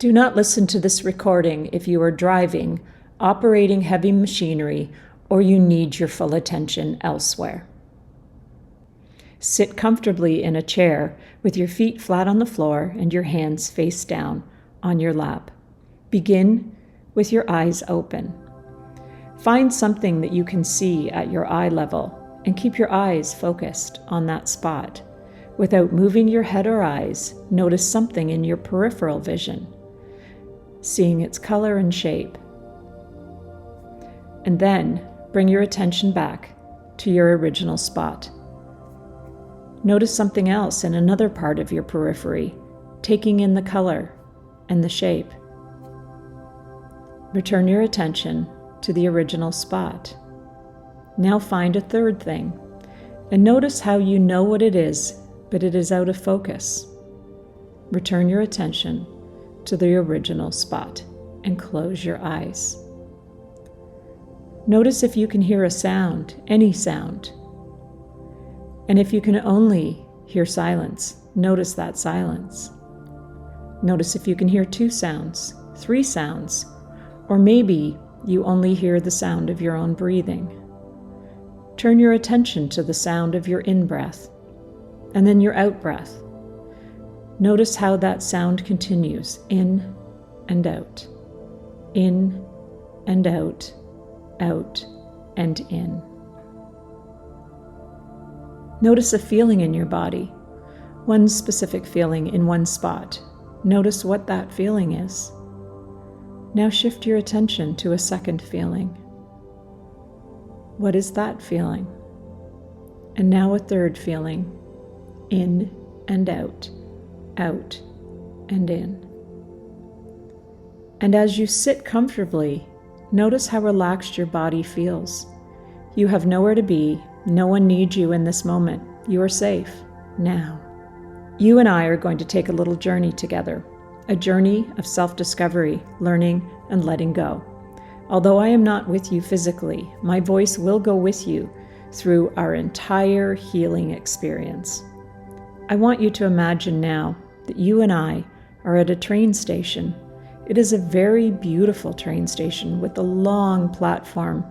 Do not listen to this recording if you are driving, operating heavy machinery, or you need your full attention elsewhere. Sit comfortably in a chair with your feet flat on the floor and your hands face down on your lap. Begin with your eyes open. Find something that you can see at your eye level and keep your eyes focused on that spot. Without moving your head or eyes, notice something in your peripheral vision, seeing its color and shape. And then bring your attention back to your original spot. Notice something else in another part of your periphery, taking in the color and the shape. Return your attention to the original spot. Now find a third thing, and notice how you know what it is, but it is out of focus. Return your attention to the original spot and close your eyes. Notice if you can hear a sound, any sound. And if you can only hear silence, notice that silence. Notice if you can hear 2 sounds, 3 sounds, or maybe you only hear the sound of your own breathing. Turn your attention to the sound of your in-breath and then your out-breath. Notice how that sound continues, in and out, in and out, out and in. Notice a feeling in your body, one specific feeling in one spot. Notice what that feeling is. Now shift your attention to a second feeling. What is that feeling? And now a third feeling, in and out, out and in. And as you sit comfortably, notice how relaxed your body feels. You have nowhere to be. No one needs you in this moment. You are safe now. You and I are going to take a little journey together, a journey of self-discovery, learning, and letting go. Although I am not with you physically, my voice will go with you through our entire healing experience. I want you to imagine now that you and I are at a train station. It is a very beautiful train station with a long platform,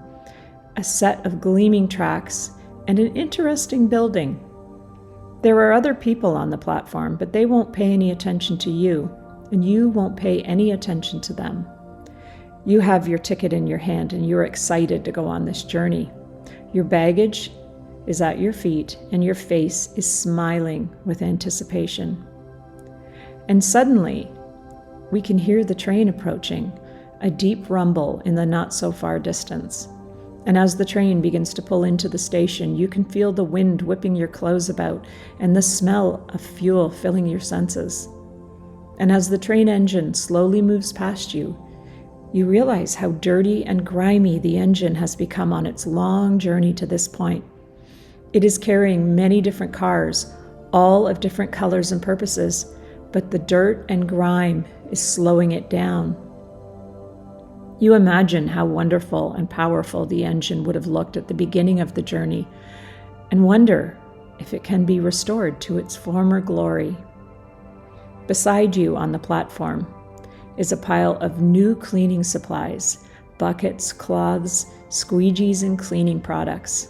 a set of gleaming tracks, and an interesting building. There are other people on the platform, but they won't pay any attention to you, and you won't pay any attention to them. You have your ticket in your hand and you're excited to go on this journey. Your baggage is at your feet and your face is smiling with anticipation. And suddenly, we can hear the train approaching, a deep rumble in the not so far distance. And as the train begins to pull into the station, you can feel the wind whipping your clothes about and the smell of fuel filling your senses. And as the train engine slowly moves past you, you realize how dirty and grimy the engine has become on its long journey to this point. It is carrying many different cars, all of different colors and purposes, but the dirt and grime is slowing it down. You imagine how wonderful and powerful the engine would have looked at the beginning of the journey and wonder if it can be restored to its former glory. Beside you on the platform is a pile of new cleaning supplies, buckets, cloths, squeegees, and cleaning products.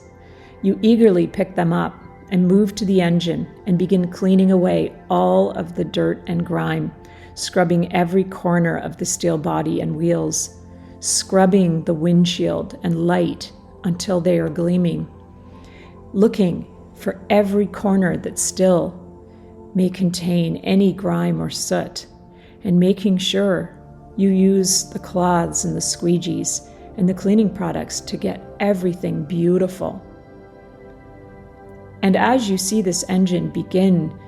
You eagerly pick them up and move to the engine and begin cleaning away all of the dirt and grime, scrubbing every corner of the steel body and wheels, scrubbing the windshield and light until they are gleaming, looking for every corner that still may contain any grime or soot, and making sure you use the cloths and the squeegees and the cleaning products to get everything beautiful. And as you see this engine begin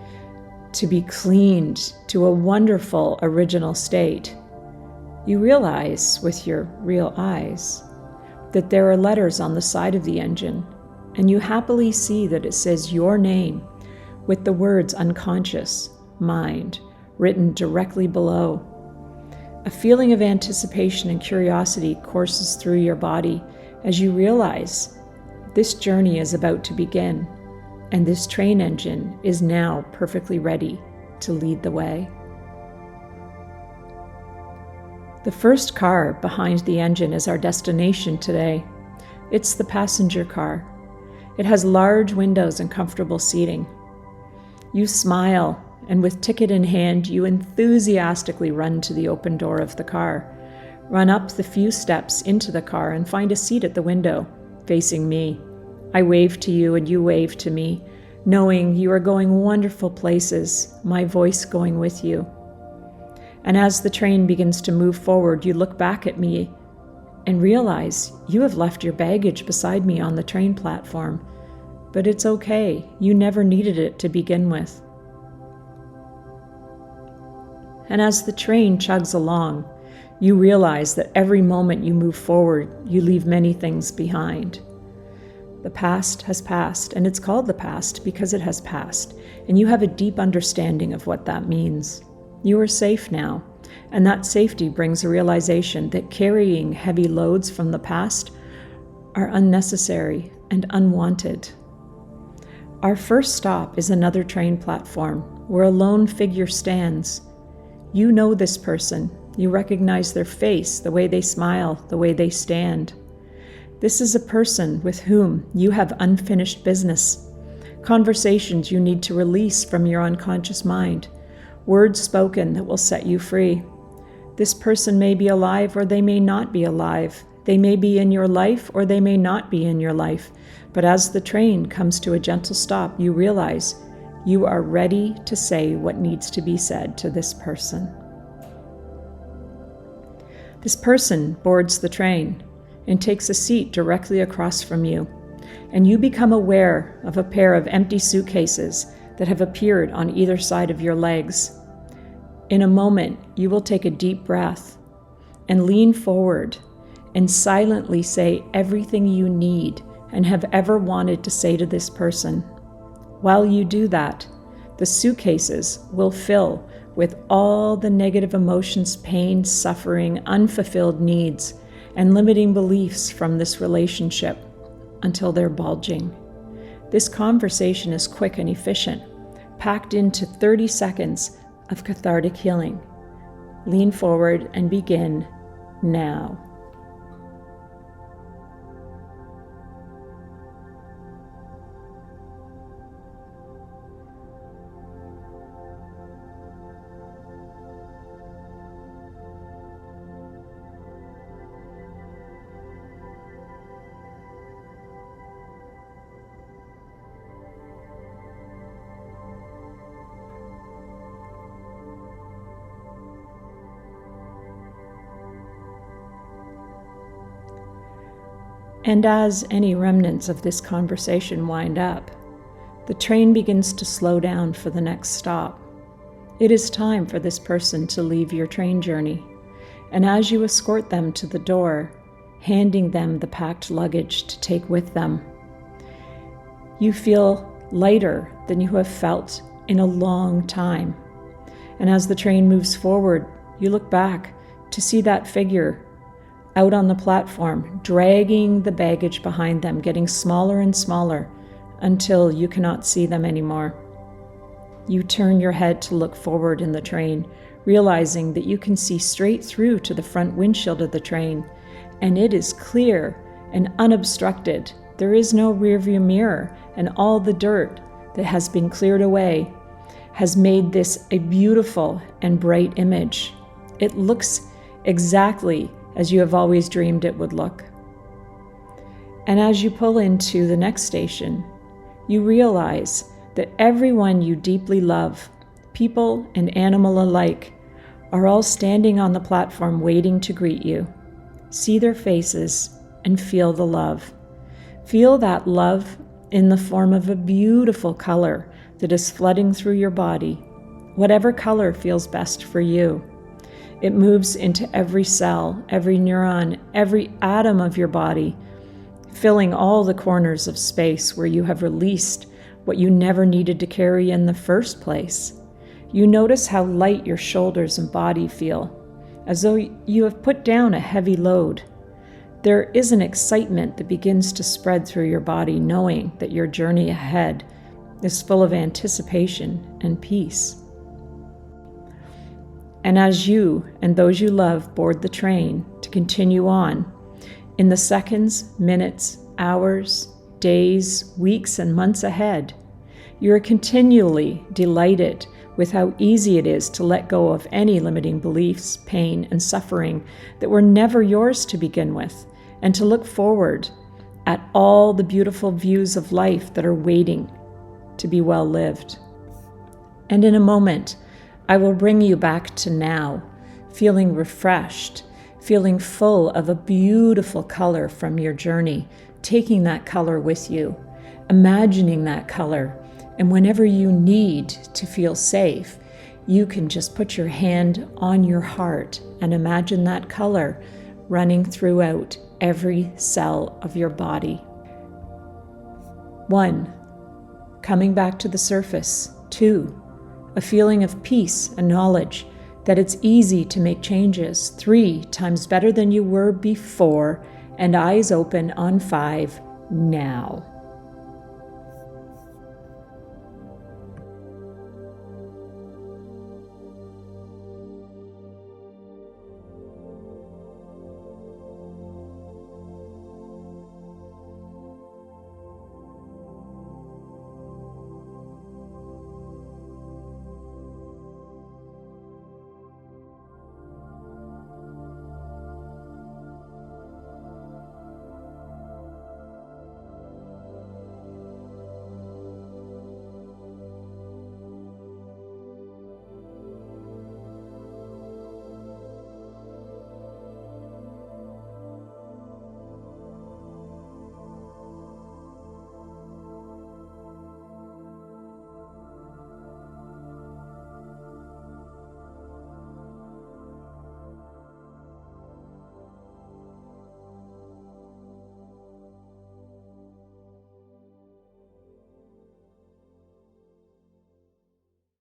to be cleaned to a wonderful original state, you realize with your real eyes that there are letters on the side of the engine, and you happily see that it says your name with the words unconscious, mind, written directly below. A feeling of anticipation and curiosity courses through your body as you realize this journey is about to begin, and this train engine is now perfectly ready to lead the way. The first car behind the engine is our destination today. It's the passenger car. It has large windows and comfortable seating. You smile, and with ticket in hand, you enthusiastically run to the open door of the car, run up the few steps into the car, and find a seat at the window, facing me. I wave to you and you wave to me, knowing you are going wonderful places, my voice going with you. And as the train begins to move forward, you look back at me and realize you have left your baggage beside me on the train platform. But it's okay, you never needed it to begin with. And as the train chugs along, you realize that every moment you move forward, you leave many things behind. The past has passed, and it's called the past because it has passed, and you have a deep understanding of what that means. You are safe now, and that safety brings a realization that carrying heavy loads from the past are unnecessary and unwanted. Our first stop is another train platform where a lone figure stands. You know this person. You recognize their face, the way they smile, the way they stand. This is a person with whom you have unfinished business, conversations you need to release from your unconscious mind, words spoken that will set you free. This person may be alive or they may not be alive. They may be in your life or they may not be in your life. But as the train comes to a gentle stop, you realize you are ready to say what needs to be said to this person. This person boards the train and takes a seat directly across from you, and you become aware of a pair of empty suitcases that have appeared on either side of your legs. In a moment, you will take a deep breath and lean forward and silently say everything you need and have ever wanted to say to this person. While you do that, the suitcases will fill with all the negative emotions, pain, suffering, unfulfilled needs, and limiting beliefs from this relationship until they're bulging. This conversation is quick and efficient, packed into 30 seconds of cathartic healing. Lean forward and begin now. And as any remnants of this conversation wind up, the train begins to slow down for the next stop. It is time for this person to leave your train journey, and as you escort them to the door, handing them the packed luggage to take with them, you feel lighter than you have felt in a long time. And as the train moves forward, you look back to see that figure out on the platform, dragging the baggage behind them, getting smaller and smaller until you cannot see them anymore. You turn your head to look forward in the train, realizing that you can see straight through to the front windshield of the train, and it is clear and unobstructed. There is no rearview mirror, and all the dirt that has been cleared away has made this a beautiful and bright image. It looks exactly as you have always dreamed it would look. And as you pull into the next station, you realize that everyone you deeply love, people and animal alike, are all standing on the platform waiting to greet you. See their faces and feel the love. Feel that love in the form of a beautiful color that is flooding through your body, whatever color feels best for you. It moves into every cell, every neuron, every atom of your body, filling all the corners of space where you have released what you never needed to carry in the first place. You notice how light your shoulders and body feel, as though you have put down a heavy load. There is an excitement that begins to spread through your body, knowing that your journey ahead is full of anticipation and peace. And as you and those you love board the train to continue on, in the seconds, minutes, hours, days, weeks, and months ahead, you are continually delighted with how easy it is to let go of any limiting beliefs, pain, and suffering that were never yours to begin with, and to look forward at all the beautiful views of life that are waiting to be well lived. And in a moment, I will bring you back to now, feeling refreshed, feeling full of a beautiful color from your journey, taking that color with you, imagining that color. And whenever you need to feel safe, you can just put your hand on your heart and imagine that color running throughout every cell of your body. 1. Coming back to the surface. 2. A feeling of peace and knowledge that it's easy to make changes. 3 times better than you were before, and eyes open on 5 now.